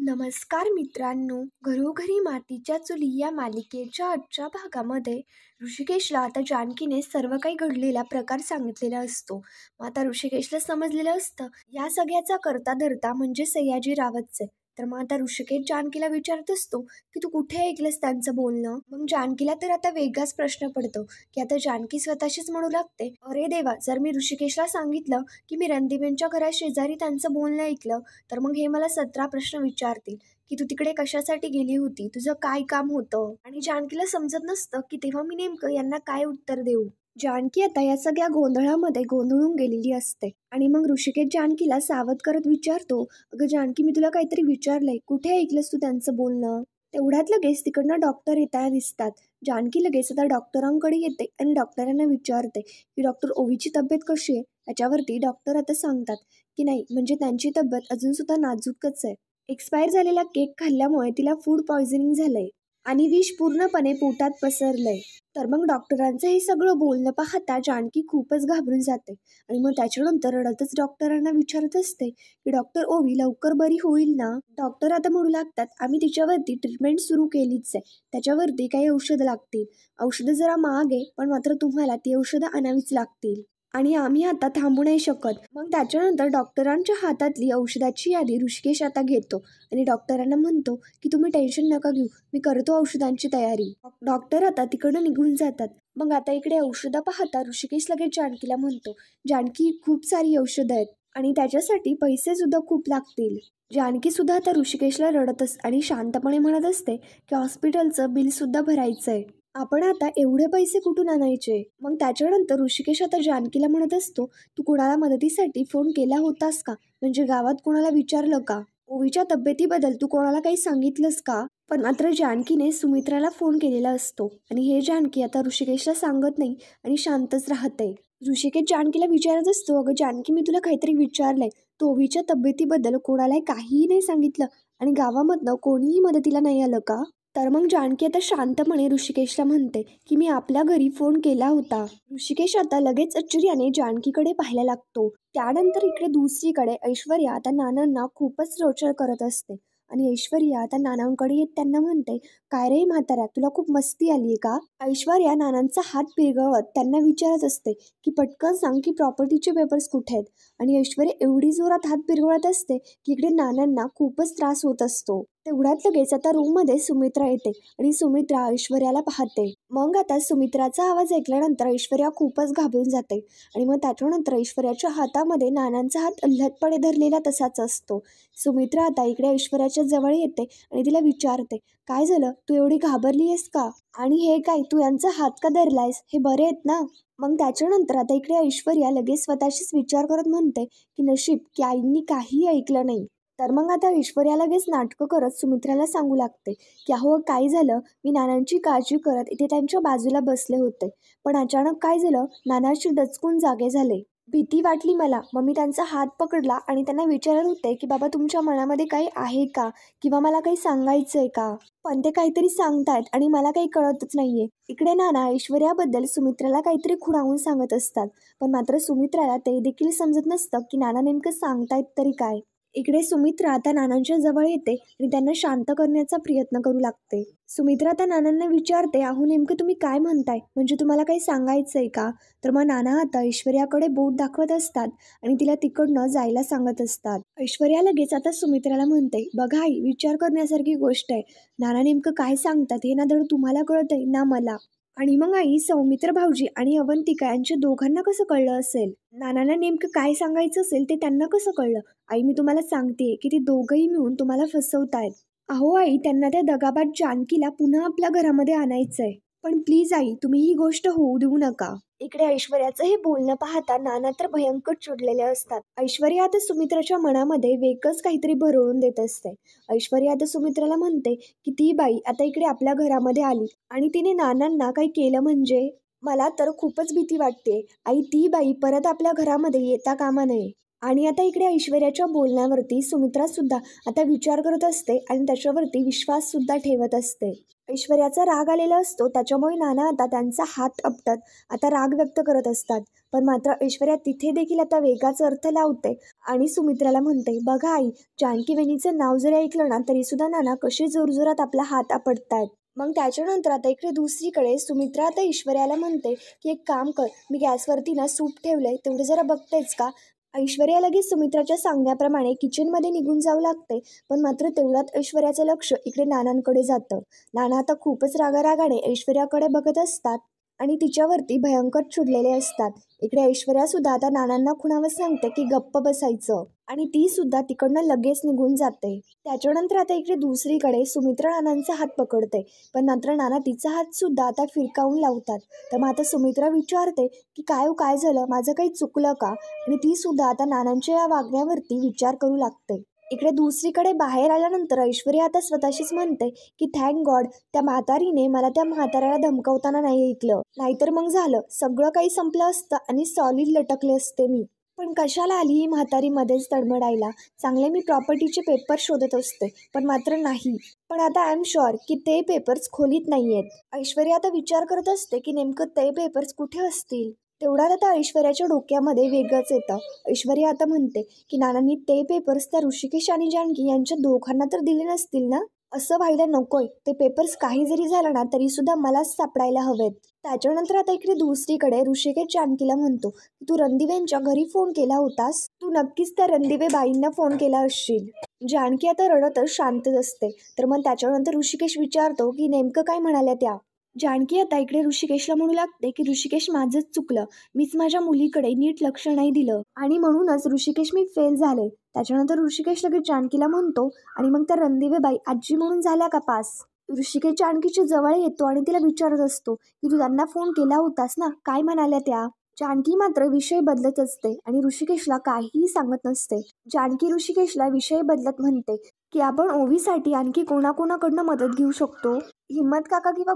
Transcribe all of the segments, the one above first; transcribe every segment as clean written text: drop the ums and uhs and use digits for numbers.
नमस्कार मित्रांनो, घरोघरी मातीच्या चुली या मालिकेच्या आजच्या भागामध्ये ऋषिकेशला आता जानकीने सर्व काही घडलेला प्रकार सांगितलेला असतो. मग आता ऋषिकेशला समजलेलं असतं या सगळ्याचा करता धरता म्हणजे सयाजी रावतचे. तर मग आता ऋषिकेश जानकीला विचारत असतो की तू कुठे ऐकलंस त्यांचं बोलणं. मग जानकीला तर आता वेगळाच प्रश्न पडतो की आता जानकी स्वतःशीच म्हणू लागते, अरे देवा, जर मी ऋषिकेशला सांगितलं की मी रणदीपेंच्या घरा शेजारी त्यांचं बोलणं ऐकलं तर मग हे मला 17 प्रश्न विचारतील की तू तिकडे कशासाठी गेली होती, तुझं काय काम होतं. आणि जानकीला समजत नसतं की तेव्हा मी नेमकं यांना काय उत्तर देऊ. जानकी आता या सगळ्या गोंधळामध्ये गोंधळून गेलेली असते आणि मग ऋषिकेश जानकीला सावध करत विचारतो, अगं जानकी, मी तुला काहीतरी विचारलंय, कुठे ऐकलंस तू त्यांचं बोलणं. तेवढ्यात लगेच तिकडनं डॉक्टर येताना दिसतात. जानकी लगेच आता डॉक्टरांकडे येते आणि डॉक्टरांना विचारते की डॉक्टर, ओवीची तब्येत कशी आहे. त्याच्यावरती डॉक्टर आता सांगतात की नाही, म्हणजे त्यांची तब्येत अजून सुद्धा नाजूकच आहे. एक्सपायर झालेला केक खाल्ल्यामुळे तिला फूड पॉयझनिंग झालंय आणि विष पूर्णपणे पोटात पसरलंय. तर मग डॉक्टरांचं हे सगळं बोलणं पाहता जानकी खूपच घाबरून जाते आणि मग त्याच्यानंतर रडतच डॉक्टरांना विचारत असते की डॉक्टर, ओवी लवकर बरी होईल ना. डॉक्टर आता म्हणू लागतात, आम्ही तिच्यावरती ट्रीटमेंट सुरू केलीच आहे, त्याच्यावरती काही औषधं लागतील. औषधं जरा महाग आहे, पण मात्र तुम्हाला ती औषधं आणावीच लागतील आणि आम्ही आता थांबू नाही शकत. मग त्याच्यानंतर डॉक्टरांच्या हातातली औषधाची यादी ऋषिकेश आता घेतो आणि डॉक्टरांना म्हणतो की तुम्ही टेन्शन नका घेऊ, मी करतो औषधांची तयारी. डॉक्टर आता तिकडं निघून जातात. मग आता इकडे औषधं पाहता ऋषिकेश लगेच जानकीला म्हणतो, जानकी, खूप सारी औषधं आहेत आणि त्याच्यासाठी पैसे सुद्धा खूप लागतील. जानकी सुद्धा आता ऋषिकेशला रडतच आणि शांतपणे म्हणत असते की हॉस्पिटलचं बिल सुद्धा भरायचंय, आपण आता एवढे पैसे कुठून आणायचे. मग त्याच्यानंतर ऋषिकेश आता जानकीला म्हणत असतो, तू कोणाला मदतीसाठी फोन केला होतास का, म्हणजे गावात कोणाला विचारलं का, ओवीच्या तब्येतीबद्दल तू कोणाला काही सांगितलंस का. पण मात्र जानकीने सुमित्राला फोन केलेला असतो आणि हे जानकी आता ऋषिकेशला सांगत नाही आणि शांतच राहते. ऋषिकेश जानकीला विचारत असतो, अगं जानकी, मी तुला काहीतरी विचारलंय, तू ओवीच्या तब्येतीबद्दल कोणालाही काहीही नाही सांगितलं आणि गावामधनं कोणीही मदतीला नाही आलं का. तर मग जानकी आता शांतपणे ऋषिकेशला म्हणते की मी आपल्या घरी फोन केला होता. ऋषिकेश आता लगेच आश्चर्याने जानकीकडे पाहायला लागतो. त्यानंतर इकडे दुसरीकडे ऐश्वर्या आता नानांना खूपच टॉर्चर करत असते आणि ऐश्वर्या आता नानांकडे येत त्यांना म्हणते, काय रे म्हाताऱ्या, तुला खूप मस्ती आली आहे का. ऐश्वर्या नानांचा हात पिरगळत त्यांना विचारत असते की पटकन सांग की प्रॉपर्टीचे पेपर्स कुठे आहेत. आणि ऐश्वर्या एवढी जोरात हात पिरगळत असते की इकडे नानांना खूपच त्रास होत असतो. तेवढ्यात लगेच आता रूममध्ये सुमित्रा येते आणि सुमित्रा ऐश्वर्याला पाहते. मग आता सुमित्राचा आवाज ऐकल्यानंतर ऐश्वर्या खूपच घाबरून जाते आणि मग त्याच्यानंतर ऐश्वर्याच्या हातामध्ये नानांचा हात अल्लडपणे धरलेला तसाच असतो. सुमित्रा आता इकडे ऐश्वर्याच्या जवळ येते आणि तिला विचारते, काय झालं, तू एवढी घाबरली आहेस का, आणि हे काय, तू यांचा हात का धरलायस, हे बरे आहेत ना. मग त्याच्यानंतर आता इकडे ऐश्वर्या लगेच स्वतःशीच विचार करत म्हणते की नशीब की आईंनी काही ऐकलं नाही. तर मग आता ऐश्वर्या लगेच नाटकं करत सुमित्राला सांगू लागते की अहो, काय झालं, मी नानांची काळजी करत इथे त्यांच्या बाजूला बसले होते, पण अचानक काय झालं, नानाशी डचकून जागे झाले. भीती वाटली मला, मग मी त्यांचा हात पकडला आणि त्यांना विचारत होते की बाबा, तुमच्या मनामध्ये काही आहे का, किंवा मला काही सांगायचंय का. पण ते काहीतरी सांगतायत आणि मला काही कळतच नाहीये. इकडे नाना ऐश्वर्याबद्दल सुमित्राला काहीतरी खुणावून सांगत असतात, पण मात्र सुमित्राला ते देखील समजत नसतं की नाना नेमकं सांगतायत तरी काय. इकडे सुमित्रा आता नानांच्या जवळ येते आणि त्यांना शांत करण्याचा प्रयत्न करू लागते. सुमित्रा आता नानांना विचारते, अहो नेमकं तुम्ही काय म्हणताय, म्हणजे तुम्हाला काही सांगायचंय का. तर मग नाना आता ऐश्वर्याकडे बोट दाखवत असतात आणि तिला तिकडनं जायला सांगत असतात. ऐश्वर्या लगेच आता सुमित्राला म्हणते, बघा आई, विचार करण्यासारखी गोष्ट आहे, नाना नेमकं काय सांगतात हे ना धड तुम्हाला कळतंय ना मला. आणि मग आई, सौमित्र भाऊजी आणि अवंतिका यांच्या दोघांना कसं कळलं असेल, नानांना नेमकं काय सांगायचं असेल ते त्यांना कसं कळलं. आई, मी तुम्हाला सांगते की ते दोघंही मिळून तुम्हाला फसवतायत. अहो आई, त्यांना त्या दगाबाज जानकीला पुन्हा आपल्या घरामध्ये आणायचंय, पण प्लीज आई, तुम्ही ही गोष्ट होऊ देऊ नका. इकडे ऐश्वर्याचं हे बोलणं पाहता नाना तर भयंकर चिडलेले असतात. ऐश्वर्या आता सुमित्राच्या मनामध्ये वेगळंच काहीतरी भरवून देत असते. ऐश्वर्या आता सुमित्राला म्हणते की ती बाई आता इकडे आपल्या घरामध्ये आली आणि तिने नानांना काही केलं म्हणजे मला तर खूपच भीती वाटते. आई, ती बाई परत आपल्या घरामध्ये येता कामा नये. आणि आता इकडे ऐश्वर्याच्या बोलण्यावरती सुमित्रा सुद्धा आता विचार करत असते आणि त्याच्यावरती विश्वास सुद्धा ठेवत असते. ऐश्वर्याचा राग आलेला असतो, त्याच्यामुळे नाना आता त्यांचा हात आपटत आता राग व्यक्त करत असतात. पण मात्र ऐश्वर्या तिथे देखील आता वेगळाच अर्थ लावते आणि सुमित्राला म्हणते, बघा आई, जानकी वहिनीचं नाव जरी ऐकलं ना तरी सुद्धा नाना कसे जोरजोरात आपला हात आपटतायत. मग त्याच्यानंतर आता इकडे दुसरीकडे सुमित्रा आता ऐश्वर्याला म्हणते की एक काम कर, मी गॅसवरती ना सूप ठेवलंय, तेवढं जरा बघतेच का. ऐश्वर्या लगेच सुमित्राच्या सांगण्याप्रमाणे किचनमध्ये निघून जाऊ लागते. पण मात्र तेवढ्यात ऐश्वर्याचं लक्ष इकडे नानांकडे जातं. नाना आता खूपच रागारागाने ऐश्वर्याकडे बघत असतात आणि तिच्यावरती भयंकर चिडलेले असतात. इकडे ऐश्वर्या सुद्धा आता नानांना खुणावं सांगते की गप्प बसायचं आणि ती सुद्धा तिकडनं लगेच निघून जाते. त्याच्यानंतर आता इकडे दुसरीकडे सुमित्रा नानांचा हात पकडते. पण मात्र नाना तिचा हात सुद्धा आता फिरकावून लावतात. तर मग आता सुमित्रा विचारते की काय झालं, माझं काही चुकलं का. आणि ती सुद्धा आता नानांच्या या वागण्यावरती विचार करू लागते. इकडे दुसरीकडे बाहेर आल्यानंतर ऐश्वर्या आता स्वतःशीच म्हणते की थँक गॉड त्या म्हातारीने मला त्या म्हाताऱ्याला धमकावताना नाही ऐकलं, नाहीतर मग झालं सगळं काही संपलं असतं आणि सॉलिड लटकले असते मी. पण कशाला आली ही म्हातारी मध्येच तडमडायला. चांगले मी प्रॉपर्टीचे पेपर शोधत असते, पण मात्र नाही. पण आता आय एम शुअर की ते पेपर्स खोलीत नाही आहेत. ऐश्वर्या आता विचार करत असते की नेमकं ते पेपर्स कुठे असतील. तेवढ्यात आता ऐश्वर्याच्या डोक्यामध्ये वेगळंच येतं. ऐश्वर्या आता म्हणते की नानांनी ते पेपर्स त्या ऋषिकेश आणि जानकी यांच्या दोघांना तर दिले नसतील ना. असं व्हायला नकोय. ते पेपर्स काही जरी झालं ना तरी सुद्धा मलाच सापडायला हवेत. त्याच्यानंतर आता इकडे दुसरीकडे ऋषिकेश जानकीला म्हणतो की तू रणदिवेंच्या घरी फोन केला होतास, तू नक्कीच त्या रणदिवे बाईंना फोन केला असशील. जानकी आता रडतच शांतच असते. तर मग त्याच्यानंतर ऋषिकेश विचारतो की नेमकं काय म्हणाल्या त्या. जानकी आता इकडे ऋषिकेशला म्हणू लागते की ऋषिकेश माझंच चुकलं, मीच माझ्या मुलीकडे नीट लक्ष नाही दिलं आणि म्हणूनच ऋषिकेश मी फेल झाले. त्याच्यानंतर ऋषिकेश लगेच जानकीला म्हणतो आणि मग त्या रणदिवे बाई आजी म्हणून झाल्या का पास. ऋषिकेश जानकीच्या जवळ येतो आणि तिला विचारत असतो की तू त्यांना फोन केला होतास ना, काय म्हणाल्या त्या. जानकी मात्र विषय बदलत असते आणि ऋषिकेशला काहीही सांगत नसते. जानकी ऋषिकेशला विषय बदलत म्हणते की आपण ओवीसाठी आणखी कोणाकोणाकडनं मदत घेऊ शकतो. हिम्मत काका किंवा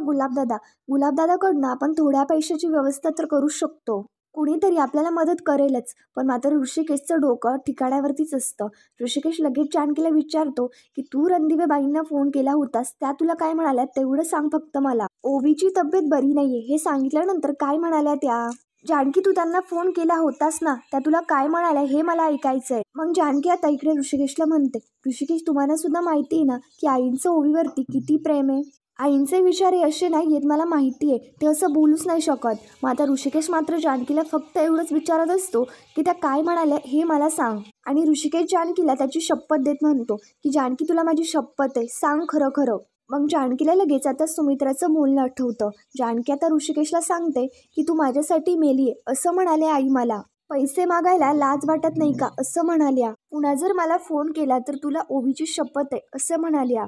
गुलाबदादाकडनं आपण थोड्या पैशाची व्यवस्था तर करू शकतो. कुणीतरी आपल्याला मदत करेलच. पण मात्र ऋषिकेशचं डोकं ठिकाण्यावरतीच असतं. ऋषिकेश लगेच जानकीला विचारतो की तू रणदिवे बाईंना फोन केला होतास, त्या तुला काय म्हणाल्या तेवढं सांग फक्त मला. ओवीची तब्येत बरी नाहीये हे सांगितल्यानंतर काय म्हणाल्या त्या. जानकी तू त्यांना फोन केला होतास ना, त्या तुला काय म्हणाल्या हे मला ऐकायचंय. मग जानकी आता इकडे ऋषिकेशला म्हणते, ऋषिकेश तुम्हाला सुद्धा माहिती आहे ना की आईंचं ओवीवरती किती प्रेम आहे. आईंचे विचार हे असे नाही आहेत मला माहिती आहे, ते असं बोलूच नाही शकत. मग आता ऋषिकेश मात्र जानकीला फक्त एवढंच विचारत असतो की त्या काय म्हणाल्या हे मला सांग. आणि ऋषिकेश जानकीला त्याची शपथ देत म्हणतो की जानकी तुला माझी शपथ आहे, सांग खरं खरं. मग जानकीला लगेच आता सुमित्राचं बोलणं आठवतं. जानकी आता ऋषिकेशला सांगते की तू माझ्यासाठी मेलीये असं म्हणाले आई मला. पैसे मागायला लाज वाटत नाही का असं म्हणाल्या. पुन्हा जर मला फोन केला तर तुला ओवीची शपथ आहे असं म्हणाल्या.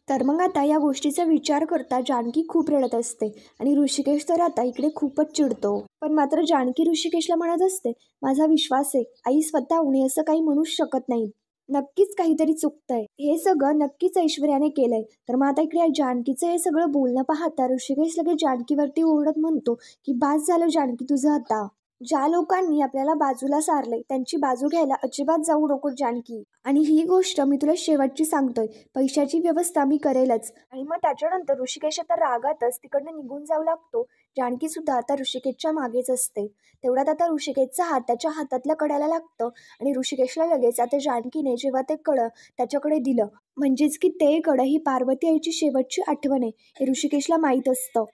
तर मग आता या गोष्टीचा विचार करता जानकी खूप रडत असते आणि ऋषिकेश तर आता इकडे खूपच चिडतो. पण मात्र जानकी ऋषिकेशला म्हणत असते, माझा विश्वास आहे आई स्वतःहून असं काही म्हणूच शकत नाही, नक्कीच काहीतरी चुकतंय, हे सगळं नक्कीच ऐश्वर्याने केलंय. तर मग आता इकडे जानकीचं हे सगळं बोलणं पाहता ऋषिकेश लगेच जानकीवरती ओरडत म्हणतो की बास झालं जानकी तुझं आता. ज्या लोकांनी आपल्याला बाजूला सारले त्यांची बाजू घ्यायला अजिबात जाऊ नको जानकी. आणि ही गोष्ट मी तुला शेवटची सांगतोय, पैशाची व्यवस्था मी करेलच. आणि मग त्याच्यानंतर ऋषिकेश आता रागातच तिकडनं निघून जाऊ लागतो. जानकी सुद्धा आता ऋषिकेशच्या मागेच असते. तेवढ्यात आता ऋषिकेशचा हात त्याच्या हातातल्या कड्याला लागतं आणि ऋषिकेशला लगेच आता जानकीने जेव्हा ते कडं त्याच्याकडे दिलं, म्हणजेच की ते कडं ही पार्वती आईची शेवटची आठवण आहे हे ऋषिकेशला माहीत असतं.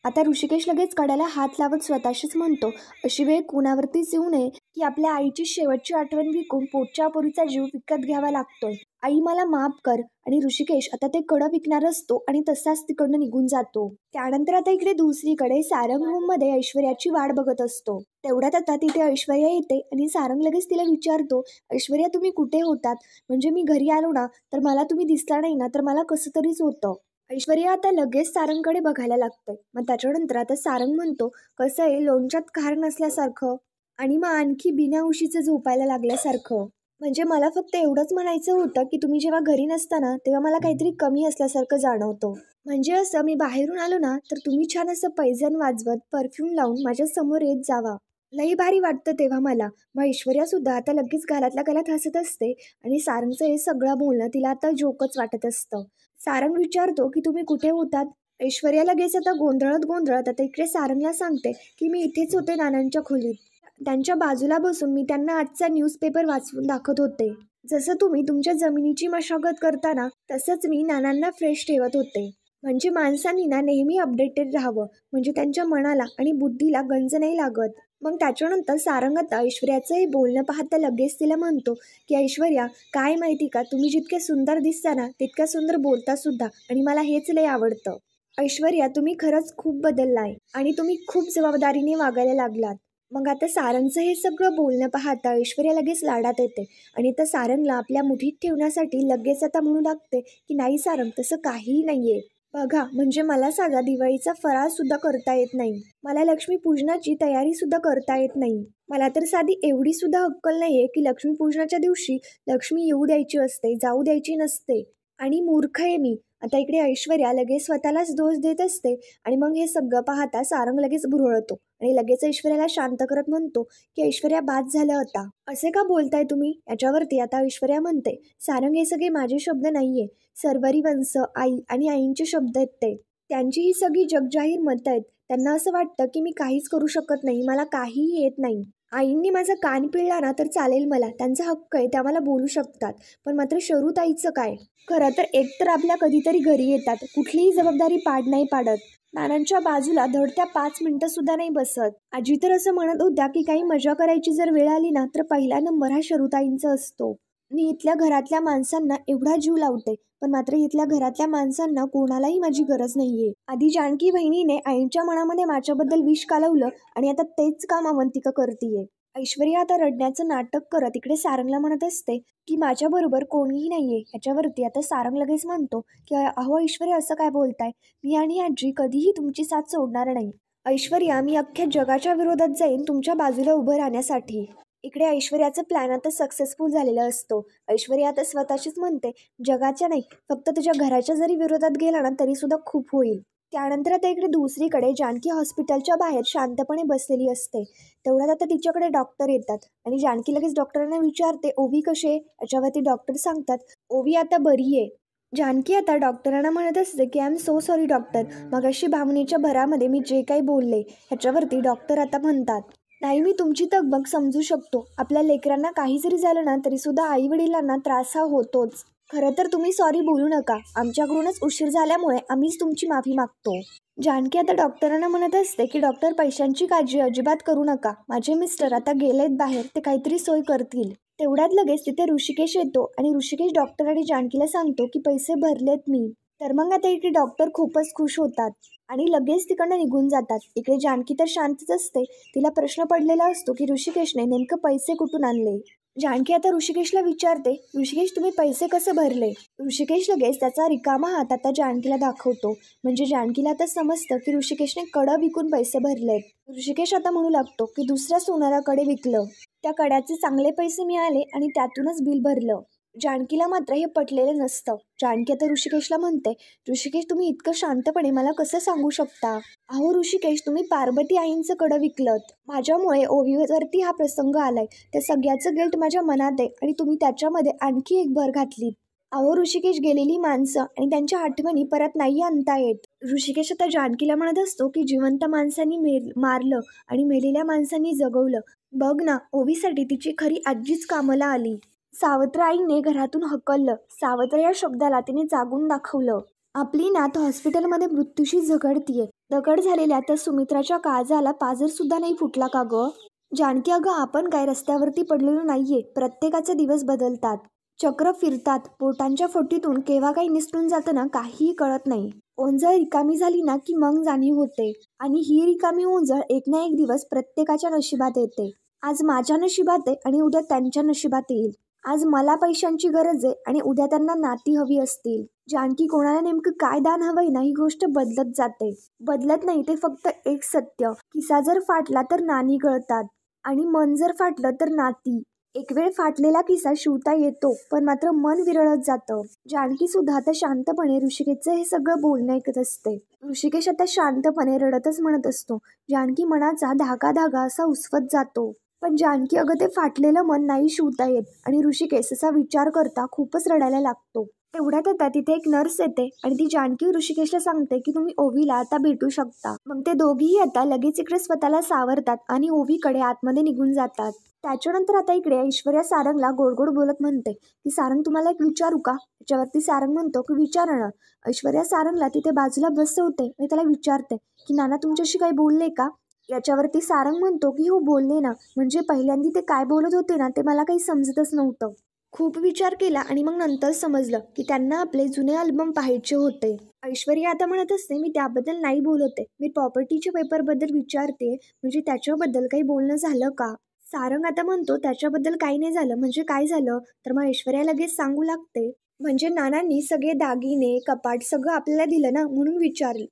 आता ऋषिकेश लगेच कड्याला हात लावत स्वतःशीच म्हणतो, अशी वेळ कुणावरतीच येऊ नये की आपल्या आईची शेवटची आठवण विकून पोटच्या पोरीचा जीव विकत घ्यावा लागतोय. आई मला माफ कर. आणि ऋषिकेश आता ते कडं विकणार असतो आणि तसाच तिकडनं निघून जातो. त्यानंतर आता इकडे दुसरीकडे सारंग रूम मध्ये ऐश्वर्याची वाट बघत असतो. तेवढ्यात आता तिथे ऐश्वर्या येते आणि सारंग लगेच तिला विचारतो, ऐश्वर्या तुम्ही कुठे होतात, म्हणजे मी घरी आलो ना तर मला तुम्ही दिसला नाही ना तर मला कसं तरीच होतं. ऐश्वर्या आता लगेच सारंगकडे बघायला लागते. मग त्याच्यानंतर आता सारंग म्हणतो, कसं आहे लोणच्यात खार नसल्यासारखं आणि मग आणखी बिना उशीचं झोपायला लागल्यासारखं. म्हणजे मला फक्त एवढंच म्हणायचं होतं की तुम्ही जेव्हा घरी नसताना तेव्हा मला काहीतरी कमी असल्यासारखं जाणवतो. म्हणजे असं मी बाहेरून आलो ना तर तुम्ही छान असं पैजण वाजवत परफ्यूम लावून माझ्या समोर येत जावा, लई भारी वाटतं तेव्हा मला. मग ऐश्वर्या सुद्धा आता लगेच गालातल्या गालात हसत असते आणि सारंगचं हे सगळं बोलणं तिला आता जोकच वाटत असतं. सारंग विचारतो की तुम्ही कुठे होतात. ऐश्वर्या लगेच आता गोंधळत आता इकडे सारंगला सांगते की मी इथेच होते नानांच्या खोलीत. त्यांच्या बाजूला बसून मी त्यांना आजचा न्यूजपेपर वाचवून दाखवत होते. जसं तुम्ही तुमच्या जमिनीची मशागत करताना तसंच मी नानांना फ्रेश ठेवत होते. म्हणजे माणसांनी ना नेहमी अपडेटेड राहावं, म्हणजे त्यांच्या मनाला आणि बुद्धीला गंज नाही लागत. मग त्याच्यानंतर सारंग आता ऐश्वर्याचं हे बोलणं पाहता लगेच तिला म्हणतो की ऐश्वर्या, काय माहिती का, तुम्ही जितके सुंदर दिसता ना तितक्या सुंदर बोलता सुद्धा, आणि मला हेच लय आवडतं. ऐश्वर्या, तुम्ही खरंच खूप बदललाय आणि तुम्ही खूप जबाबदारीने वागायला लागलात. मग आता सारंगचं हे सगळं बोलणं पाहता ऐश्वर्या लगेच लाडात येते आणि आता सारंगला आपल्या मुठीत ठेवण्यासाठी लगेच आता म्हणू लागते की नाही सारंग, तसं काहीही नाहीये. बघा, म्हणजे मला साधा दिवाळीचा फराळ सुद्धा करता येत नाही. मला लक्ष्मीपूजनाची तयारी सुद्धा करता येत नाही. मला तर साधी एवढी सुद्धा अक्कल नाहीये की लक्ष्मीपूजनाच्या दिवशी लक्ष्मी येऊ द्यायची असते, जाऊ द्यायची नसते. आणि मूर्ख आहे मी. आता इकडे ऐश्वर्या लगेच स्वतःलाच दोष देत असते आणि मग हे सगळं पाहता सारंग लगेच भुरळतो आणि लगेच ऐश्वर्याला शांत करत म्हणतो की ऐश्वर्या, बाद झालं आता. असे का बोलताय तुम्ही? याच्यावरती आता ऐश्वर्या म्हणते, सारंग, हे सगळे माझे शब्द नाहीये. सरवरी वंश, आई आणि आईंचे शब्द आहेत ते. त्यांची ही सगळी जगजाहीर मतं आहेत. त्यांना असं वाटतं की मी काहीच करू शकत नाही, मला काहीही येत नाही. आईंनी माझा कान पिळला ना तर चालेल मला, त्यांचा हक्क आहे, त्या मला बोलू शकतात. पण मात्र शरूताईचं काय? खरं तर एकतर आपल्या कधीतरी घरी येतात, कुठलीही जबाबदारी पाड नाही पाडत. नानांच्या बाजूला धड त्या 5 मिनिटं सुद्धा नाही बसत. आजी तर असं म्हणत होत्या की काही मजा करायची जर वेळ आली ना तर पहिला नंबर हा शरूताईंचा असतो. मी इथल्या घरातल्या माणसांना एवढा जीव लावते, पण मात्र इथल्या घरातल्या माणसांना कोणालाही माझी गरज नाहीये. आधी जानकी बहिणीने आईंच्या मनामध्ये माझ्याबद्दल विष कालवलं आणि आता तेच काम अवंतिका करतीये. ऐश्वर्या आता रडण्याचं नाटक करत इकडे सारंगला म्हणत असते की माझ्याबरोबर कोणीही नाहीये. ह्याच्यावरती आता सारंग लगेच म्हणतो की अहो ऐश्वर्या, असं काय बोलताय? मी आणि आजी कधीही तुमची साथ सोडणार नाही. ऐश्वर्या, मी अख्ख्या जगाच्या विरोधात जाईन तुमच्या बाजूला उभं राहण्यासाठी. इकडे ऐश्वर्याचा प्लॅन आता सक्सेसफुल झालेला असतो. ऐश्वर्या आता स्वतःशीच म्हणते, जगाच्या नाही, फक्त तुझ्या घराच्या जरी विरोधात गेला ना तरी सुद्धा खूप होईल. त्यानंतर आता इकडे दुसरीकडे जानकी हॉस्पिटलच्या बाहेर शांतपणे बसलेली असते. तेवढ्यात आता तिच्याकडे डॉक्टर येतात आणि जानकी लगेच डॉक्टरांना विचारते, ओवी कशी आहे? याच्यावरती डॉक्टर सांगतात, ओवी आता बरी आहे. जानकी आता डॉक्टरांना म्हणत असते की I am so sorry doctor, मगाशी भावनेच्या भरामध्ये मी जे काही बोलले. ह्याच्यावरती डॉक्टर आता म्हणतात, नाही, मी तुमची तगमग समजू शकतो. आपल्या लेकरांना काही जरी झालं ना तरी सुद्धा आई वडिलांना त्रास हा होतोच. खरं तर तुम्ही सॉरी बोलू नका, आमच्याकडूनच उशीर झाल्यामुळे आम्हीच तुमची माफी मागतो. जानकी आता डॉक्टरांना म्हणत असते की डॉक्टर, पैशांची काळजी अजिबात करू नका. माझे मिस्टर आता गेलेत बाहेर, ते काहीतरी सोय करतील. तेवढ्यात लगेच तिथे ऋषिकेश येतो आणि ऋषिकेश डॉक्टर आणि जानकीला सांगतो की पैसे भरलेत मी. तर मग आता इकडे डॉक्टर खूपच खुश होतात आणि लगेच तिकडनं निघून जातात. इकडे जानकी तर शांतच असते. तिला प्रश्न पडलेला असतो की ऋषिकेशने नेमकं पैसे कुठून आणले. जानकी आता ऋषिकेशला विचारते, ऋषिकेश, तुम्ही पैसे कसे भरले? ऋषिकेश लगेच त्याचा रिकामा हात आता जानकीला दाखवतो. म्हणजे जानकीला आता समजतं की ऋषिकेशने कडं विकून पैसे भरलेत. ऋषिकेश आता म्हणू लागतो की दुसऱ्या सोनाराकडे विकलं, त्या कड्याचे चांगले पैसे मिळाले आणि त्यातूनच बिल भरलं. जानकीला मात्र हे पटलेलं नसतं. जानकी आता ऋषिकेशला म्हणते, ऋषिकेश, तुम्ही इतकं शांतपणे मला कसं सांगू शकता? अहो ऋषिकेश, तुम्ही पार्वती आईंचं कडं विकलत. माझ्यामुळे ओवीवरती हा प्रसंग आलाय. त्या सगळ्याचं गिल्ट माझ्या मनात आहे आणि तुम्ही त्याच्यामध्ये आणखी एक भर घातलीत. अहो ऋषिकेश, गेलेली माणसं आणि त्यांच्या आठवणी परत नाही आणता येत. ऋषिकेश आता जानकीला म्हणत असतो की जिवंत माणसांनी मारलं आणि मेलेल्या माणसांनी जगवलं. बघ ना, ओवीसाठी तिची खरी आजीच कामाला आली. सावत्र आईने घरातून हकललं. सावत्र या शब्दाला तिने जागून दाखवलं. आपली नात हॉस्पिटलमध्ये मृत्यूशी झगडतीये. दगड झालेल्या त्या सुमित्राच्या काळजाला पाझर सुद्धा नाही फुटला का ग? जानकी, अगं आपण काय रस्त्यावरती पडलेलो नाहीये. प्रत्येकाचे दिवस बदलतात, चक्र फिरतात. पोटांच्या फटीतून केव्हा काही निसटून जातं ना काहीही कळत नाही. ओंजळ रिकामी झाली ना की मग जाणीव होते आणि ही रिकामी ओंजळ एक ना एक दिवस प्रत्येकाच्या नशिबात येते. आज माझ्या नशिबात आहे आणि उद्या त्यांच्या नशिबात येईल. आज मला पैशांची गरज आहे आणि उद्या त्यांना नाती हवी असतील. जानकी, कोणाला नेमकं काय दान हवंय ना ही गोष्ट बदलत जाते. बदलत नाही, ते फक्त एक सत्य, किसा जर फाटला तर नाणी गळतात आणि मन जर फाटलं तर नाती. एक वेळ फाटलेला किस्सा शिवता येतो, पण मात्र मन विरळत जातं. जानकी सुद्धा आता शांतपणे ऋषिकेशचं हे सगळं बोलणं ऐकत असते. ऋषिकेश आता शांतपणे रडतच म्हणत असतो. जानकी मनाचा धागा धागा असा उसवत जातो. पण जानकी, अगं ते फाटलेलं मन नाही शिवता येत. आणि ऋषिकेश असा विचार करता खूपच रडायला लागतो. तेवढ्यात आता तिथे एक नर्स येते आणि ती जानकी ऋषिकेशला सांगते की तुम्ही ओवीला आता भेटू शकता. मग ते दोघीही आता लगेच इकडे स्वतःला सावरतात आणि ओवीकडे आतमध्ये निघून जातात. त्याच्यानंतर आता इकडे ऐश्वर्या सारंगला गोड गोड बोलत म्हणते की सारंग तुम्हाला एक विचारू का. त्याच्यावरती सारंग म्हणतो की विचारा ना. ऐश्वर्या सारंगला तिथे बाजूला बसवते आणि त्याला विचारते की नाना तुमच्याशी काही बोलले का. याच्यावरती सारंग म्हणतो की हो बोलले ना, म्हणजे पहिल्यांदा ते काय बोलत होते ना ते मला काही समजतच नव्हतं. खूप विचार केला आणि मग नंतर समजलं की त्यांना आपले जुने अल्बम पाहायचे होते. ऐश्वर्या आता म्हणत असते मी त्याबद्दल नाही बोलते, मी प्रॉपर्टीच्या पेपरबद्दल विचारते, म्हणजे त्याच्याबद्दल काही बोलणं झालं का. सारंग आता म्हणतो त्याच्याबद्दल काही नाही झालं. म्हणजे काय झालं. तर मग ऐश्वर्या लगेच सांगू लागते म्हणजे नानांनी सगळे दागिने कपाट सगळं आपल्याला दिलं ना म्हणून विचारलं.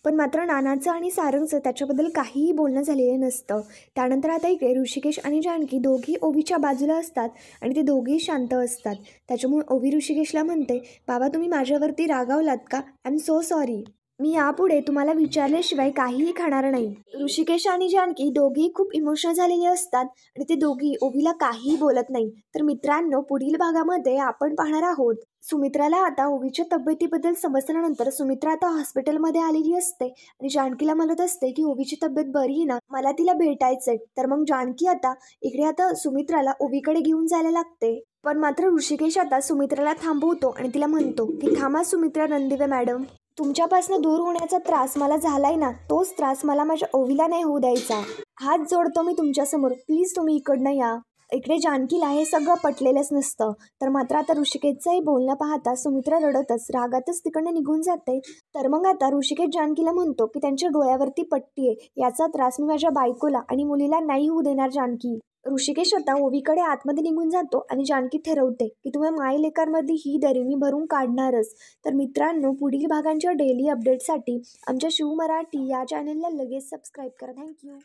पण मात्र नानाचं आणि सारंगचं त्याच्याबद्दल काहीही बोलणं झालेलं नसतं. त्यानंतर आता इकडे ऋषिकेश आणि जानकी दोघी ओवीच्या बाजूला असतात आणि ते दोघेही शांत असतात. त्याच्यामुळे ओवी ऋषिकेशला म्हणते बाबा तुम्ही माझ्यावरती रागावलात का. I am so sorry. मी यापुढे तुम्हाला विचारल्याशिवाय काहीही खाणार नाही. ऋषिकेश आणि जानकी दोघेही खूप इमोशनल झालेले असतात आणि ते दोघी ओवीला काहीही बोलत नाही. तर मित्रांनो पुढील भागामध्ये आपण पाहणार आहोत सुमित्राला आता ओवीच्या तब्येतीबद्दल समजल्यानंतर सुमित्रा आता हॉस्पिटलमध्ये आलेली असते आणि जानकीला म्हणत असते की ओवीची तब्येत बरी आहे ना, मला तिला भेटायचंय. तर मग जानकी आता इकडे आता सुमित्राला ओवीकडे घेऊन जायला लागते. पण मात्र ऋषिकेश आता सुमित्राला थांबवतो आणि तिला म्हणतो की थांबा सुमित्रा रणदिवे मॅडम, तुमच्यापासून दूर होण्याचा त्रास मला झालाय ना, तोच त्रास मला माझ्या ओवीला नाही होऊ द्यायचा. हात जोडतो मी तुमच्यासमोर, प्लीज तुम्ही इकडनं या. इकडे जानकीला हे सगळं पटलेलंच नसतं. तर मात्र आता ऋषिकेशचंही बोलणं पाहता सुमित्रा रडतच रागातच तिकडनं निघून जाते. तर मग आता ऋषिकेश जानकीला म्हणतो की त्यांच्या डोळ्यावरती पट्टी आहे, याचा त्रास मी माझ्या बायकोला आणि मुलीला नाही होऊ देणार जानकी. ऋषिकेश आता ओवीकडे आतमध्ये निघून जातो आणि जानकी ठरवते की तुम्ही माय लेकरमध्ये ही दरी मी भरून काढणारच. तर मित्रांनो पुढील भागांच्या डेली अपडेटसाठी आमच्या शिव मराठी या चॅनलला लगेच सबस्क्राईब करा. थँक्यू.